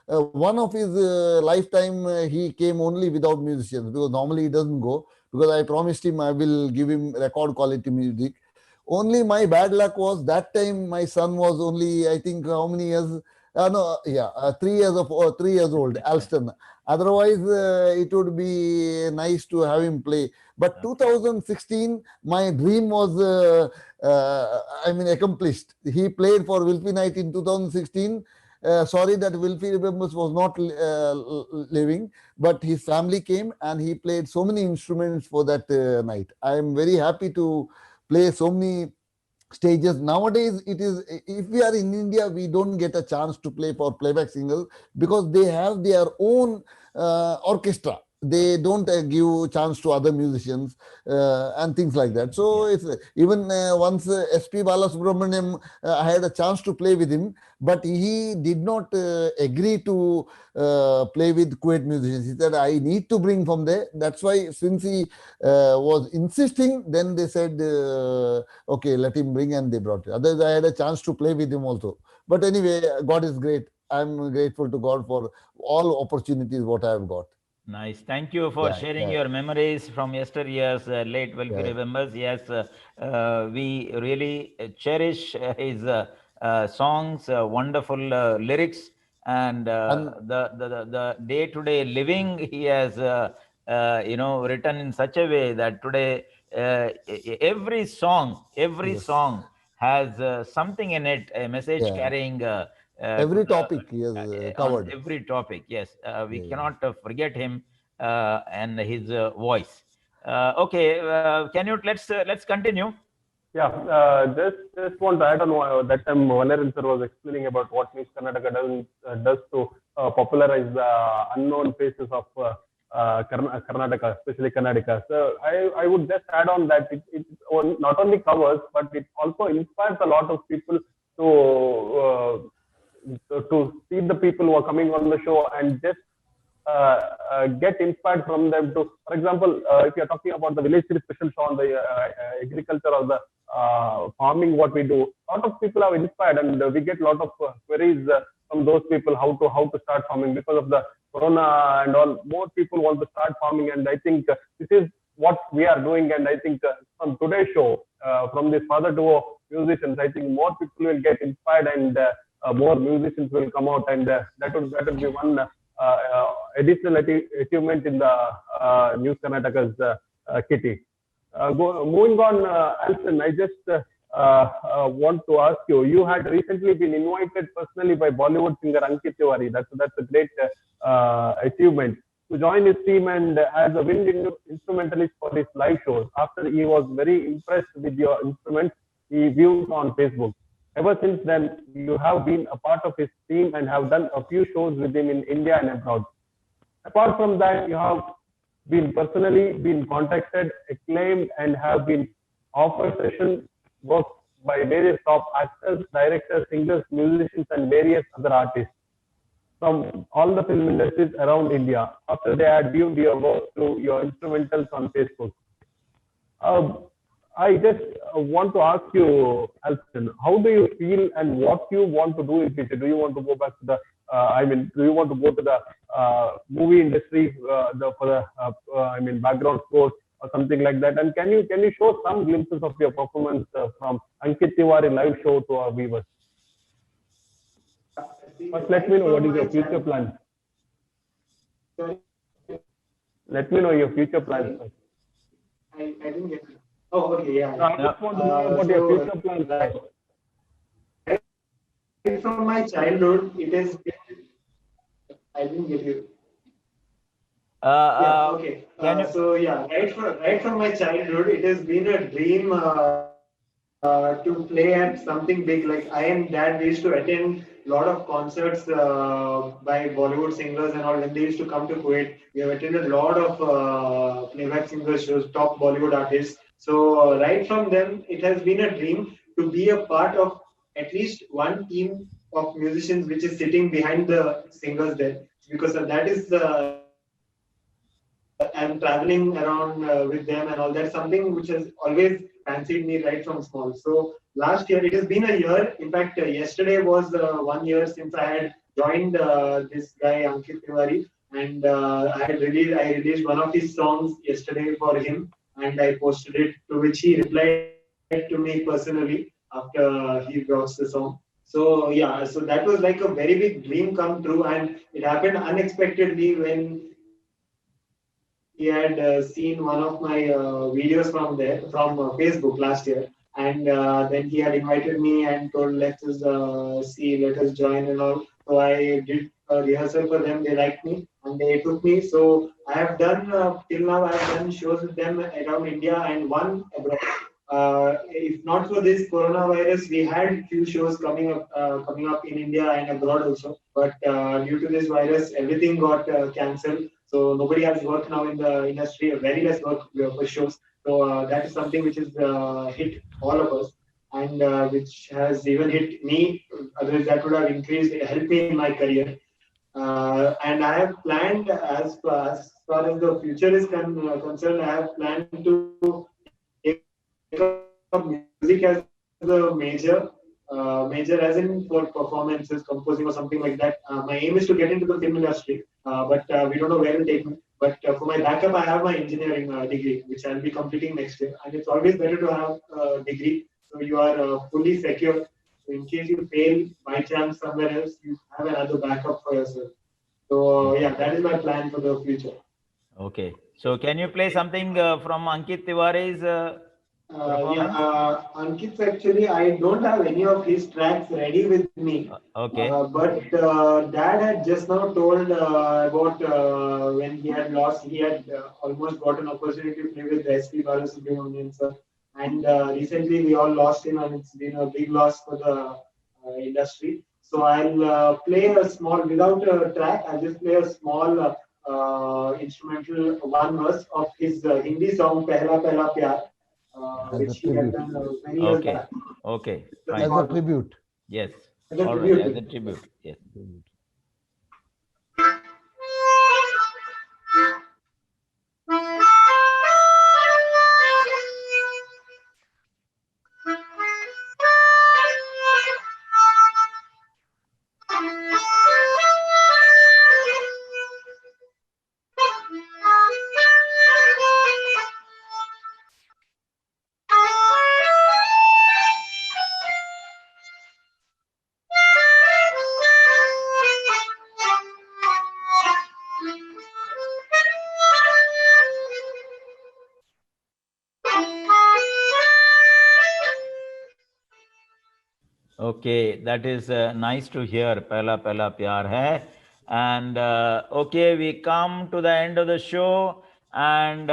one of his lifetime. He came only without musicians, because normally he doesn't go, because I promised him I will give him record quality music. Only my bad luck was that time my son was only, I think, how many years? 3 years old, Alston. Otherwise, it would be nice to have him play. But 2016, my dream was, accomplished. He played for Wilfie Night in 2016. Sorry that Wilfie Rebembers was not living, but his family came and he played so many instruments for that night. I am very happy to play so many stages. Nowadays, it is, if we are in India, we don't get a chance to play for playback singers because they have their own orchestra. They don't give chance to other musicians and things like that. So it's even once S.P. Balasubramaniam, I had a chance to play with him, but he did not agree to play with Kuwait musicians. He said, I need to bring from there. That's why, since he was insisting, then they said, okay, let him bring, and they brought it. Otherwise, I had a chance to play with him also. But anyway, God is great. I'm grateful to God for all opportunities what I have got. Nice. Thank you for sharing your memories from yesteryear's late Wilfie Rebembers. Yes, we really cherish his songs, wonderful lyrics, and the day-to-day living he has, written in such a way that today every song has something in it, a message carrying. Every topic he has covered. Every topic, yes. We cannot forget him and his voice. Okay, can you let's continue. Yeah, just want to add on that time Valeran sir was explaining about what News Karnataka does to popularize the unknown faces of Karnataka, especially Karnataka. So I would just add on that it not only covers, but it also inspires a lot of people to see the people who are coming on the show and just get inspired from them to, for example, if you're talking about the Village Series special show on the agriculture or the farming, what we do, a lot of people are inspired, and we get a lot of queries from those people how to start farming because of the corona and all. More people want to start farming, and I think this is what we are doing. And I think from today's show, from this father duo musicians, I think more people will get inspired and more musicians will come out, and that would be one additional achievement in the News Karnataka's kitty. Moving on, Alston, I just want to ask you. You had recently been invited personally by Bollywood singer Ankit Tiwari. That's a great achievement, to join his team and as a wind instrumentalist for his live shows. After he was very impressed with your instruments, he viewed on Facebook. Ever since then, you have been a part of his team and have done a few shows with him in India and abroad. Apart from that, you have been personally contacted, acclaimed, and have been offered session work by various top actors, directors, singers, musicians, and various other artists from all the film industries around India after they had viewed your work through your instrumentals on Facebook. I just want to ask you, Alston, how do you feel and what you want to do in future? Do you want to go back to the, do you want to go to the movie industry for the, background scores or something like that? And can you show some glimpses of your performance from Ankit Tiwari live show to our viewers? First, let me know what is your future plan. Let me know your future plans. I didn't get it. Oh, okay, yeah. I just want to know about your future plans. From my childhood, it is I didn't get you. Uh, Yeah, uh, okay. can you? So yeah, right from my childhood, it has been a dream to play at something big. Like I and Dad, we used to attend a lot of concerts by Bollywood singers and all. When they used to come to Kuwait, we have attended a lot of playback singers shows, top Bollywood artists. So right from them, it has been a dream to be a part of at least one team of musicians which is sitting behind the singers there, because that is I'm traveling around with them and all. That's something which has always fancied me right from small. So last year, it has been a year. In fact, yesterday was 1 year since I had joined this guy Ankit Tiwari, and I released one of his songs yesterday for him, and I posted it. To which he replied to me personally after he watched the song. So yeah, so that was like a very big dream come true, and it happened unexpectedly when he had seen one of my videos from Facebook last year, and then he had invited me and told, "Let us let us join and all." So I did a rehearsal for them. They liked me and they took me. So I have done till now. I have done shows with them around India and one abroad. If not for this coronavirus, we had few shows coming up in India and abroad also. But due to this virus, everything got cancelled. So nobody has work now in the industry. Very less work for shows. So that is something which has hit all of us, and which has even hit me. Otherwise, that would have helped me in my career. And I have planned, as far as the future is concerned, I have planned to take up music as the major as in for performances, composing or something like that. My aim is to get into the film industry, but we don't know where it will take me. But for my backup, I have my engineering degree, which I'll be completing next year. And it's always better to have a degree, so you are fully secure. So in case you fail by chance somewhere else, you have another backup for yourself. So yeah, that is my plan for the future. Okay. So can you play something from Ankit Tiwari's performance? Ankit's actually, I don't have any of his tracks ready with me. Okay. But Dad had just now told about when he had lost, he had almost got an opportunity to play with SP Balasubramanian sir. And recently we all lost him, and it's been a big loss for the industry. So I'll play a small, without a track, I'll just play a small instrumental one verse of his Hindi song Pehla Pehla Pyar. As Which a he had tribute. done many years Okay. back. Okay. As As Fine. a tribute. Yes. As a All right. tribute. As a tribute. Yes. Okay, that is nice to hear. Pehla Pehla Pyar Hai. And okay, we come to the end of the show. And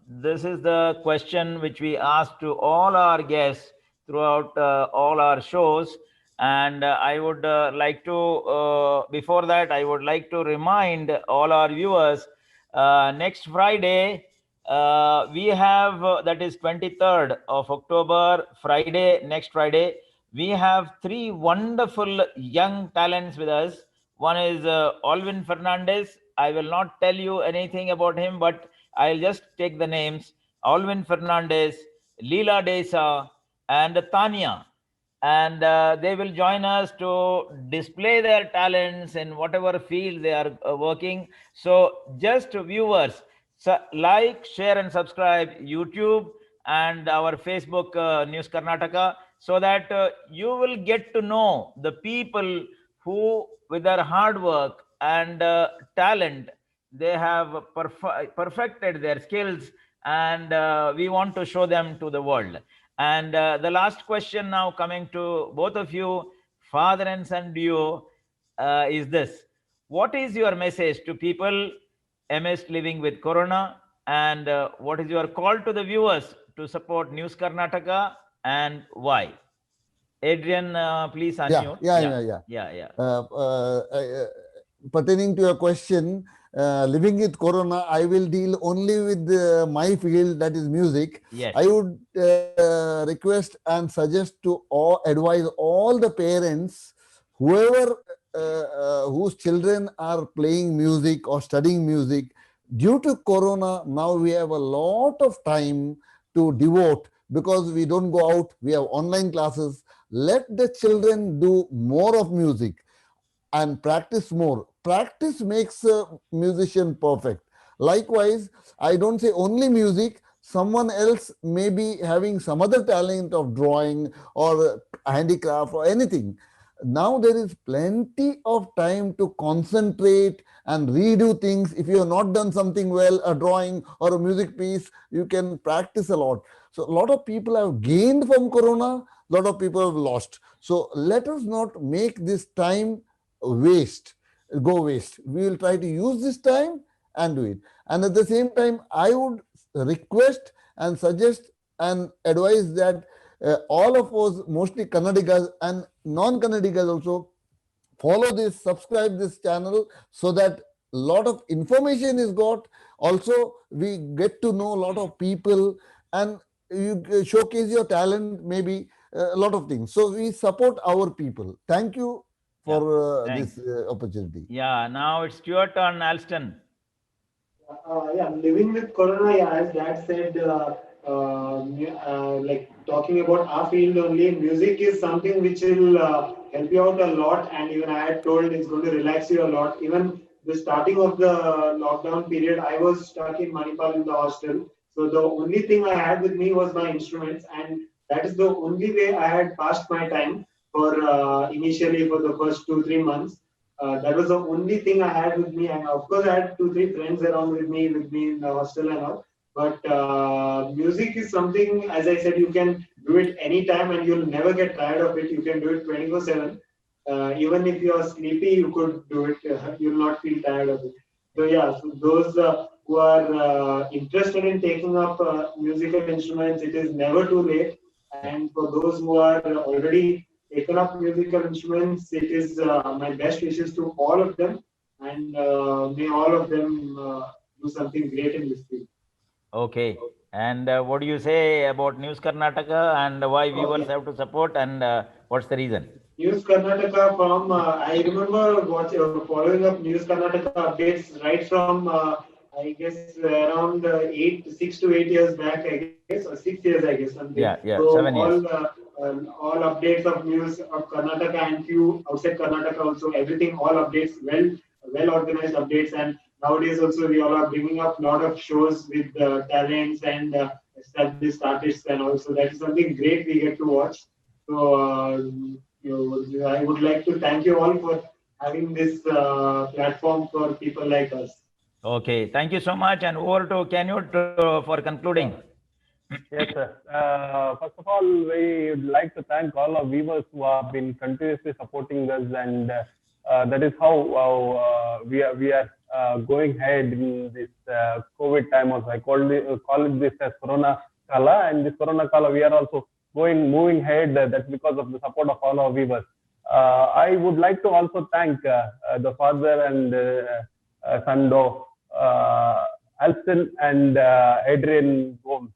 this is the question which we ask to all our guests throughout all our shows. And I would like to, before that, I would like to remind all our viewers next Friday, we have, that is 23rd of October, Friday, next Friday, we have three wonderful young talents with us. One is Alvin Fernandez. I will not tell you anything about him, but I'll just take the names. Alvin Fernandez, Leela Desa, and Tanya. And they will join us to display their talents in whatever field they are working. So just viewers, like, share and subscribe YouTube and our Facebook News Karnataka, so that you will get to know the people who, with their hard work and talent, they have perfected their skills, and we want to show them to the world. And the last question now coming to both of you, father and son duo, is this: what is your message to people amidst living with Corona, and what is your call to the viewers to support News Karnataka, and why? Adrian, please unmute. Yeah. Pertaining to your question, living with Corona, I will deal only with my field, that is music. Yes. I would request and suggest to advise all the parents, whoever whose children are playing music or studying music. Due to Corona, now we have a lot of time to devote because we don't go out, we have online classes. Let the children do more of music and practice more. Practice makes a musician perfect. Likewise, I don't say only music, someone else may be having some other talent of drawing or handicraft or anything. Now there is plenty of time to concentrate and redo things. If you have not done something well, a drawing or a music piece, you can practice a lot. So a lot of people have gained from Corona, a lot of people have lost. So let us not make this time go waste. We will try to use this time and do it. And at the same time, I would request and suggest and advise that all of us, mostly Kannadigas and non-Kannadigas also, follow this, subscribe this channel so that a lot of information is got. Also, we get to know a lot of people and you showcase your talent, maybe a lot of things. So we support our people. Thank you for this opportunity. Yeah, now it's your turn, Alston. Living with Corona, as Dad said, like talking about our field only, music is something which will help you out a lot, and even I had told it's going to relax you a lot. Even the starting of the lockdown period, I was stuck in Manipal in the hostel. So the only thing I had with me was my instruments, and that is the only way I had passed my time for initially for the first 2-3 months. That was the only thing I had with me, and of course I had 2-3 friends around with me in the hostel and all. But music is something, as I said, you can do it anytime and you'll never get tired of it. You can do it 24/7. Even if you are sleepy, you could do it. You'll not feel tired of it. So so those who are interested in taking up musical instruments, it is never too late. And for those who are already taken up musical instruments, it is my best wishes to all of them, and may all of them do something great in this field. Okay. And what do you say about News Karnataka and why viewers have to support, and what's the reason? News Karnataka from, I remember following up News Karnataka updates right from, I guess, around 6 to 8 years back, I guess, or 6 years, I guess. Something. Yeah, so 7 years. All updates of news of Karnataka and few outside Karnataka also, everything, all updates, well organized updates. And nowadays also we all are bringing up a lot of shows with talents and established artists, and also that is something great we get to watch. So I would like to thank you all for having this platform for people like us. Okay, thank you so much, and over to Canute for concluding. Yes, sir. First of all, we would like to thank all our viewers who have been continuously supporting us, and that is how we are going ahead in this COVID time. Also, I call it this as Corona Kala, and this Corona Kala we are also moving ahead. That's because of the support of all our viewers. I would like to also thank the father and Sando, Alston and Adrian Gomes.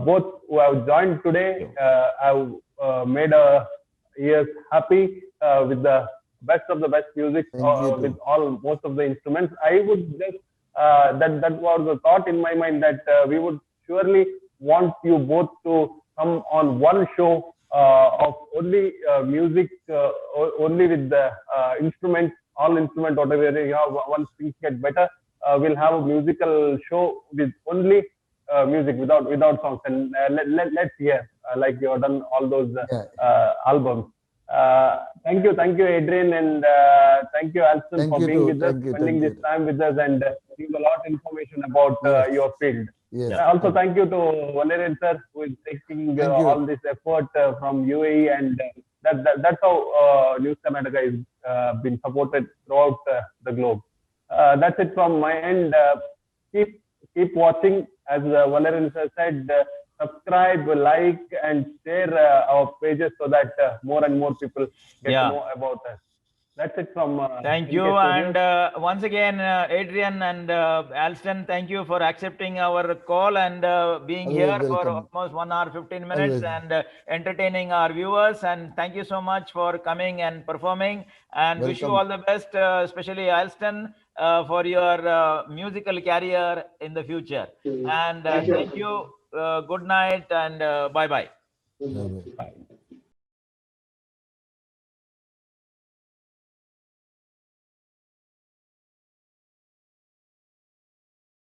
Both who have joined today have made our ears happy with the best of the best music with most of the instruments. I would just that was a thought in my mind that we would surely want you both to come on one show of only music, only with the instruments, all instruments, whatever you have. Once things get better, we'll have a musical show with only music without songs, and let's hear like you have done all those albums. Thank you, Adrian, and thank you, Alston, for being with us, spending this time with us, and giving a lot of information about your field. Yes. Also, thank you to Valerian sir, who is taking all this effort from UAE and That's how News Karnataka is been supported throughout the globe. That's it from my end. Keep watching. As Valerian sir said, subscribe, like, and share our pages so that more and more people get Yeah. to know about us. That's it from. Thank NK you. Studios. And once again, Adrian and Alston, thank you for accepting our call and being Always here for welcome. almost 1 hour, 15 minutes Always. and entertaining our viewers. And thank you so much for coming and performing. And wish you all Welcome. the best, especially Alston, for your musical career in the future. And Thank you. thank you. Good night and bye-bye. Bye-bye. Bye.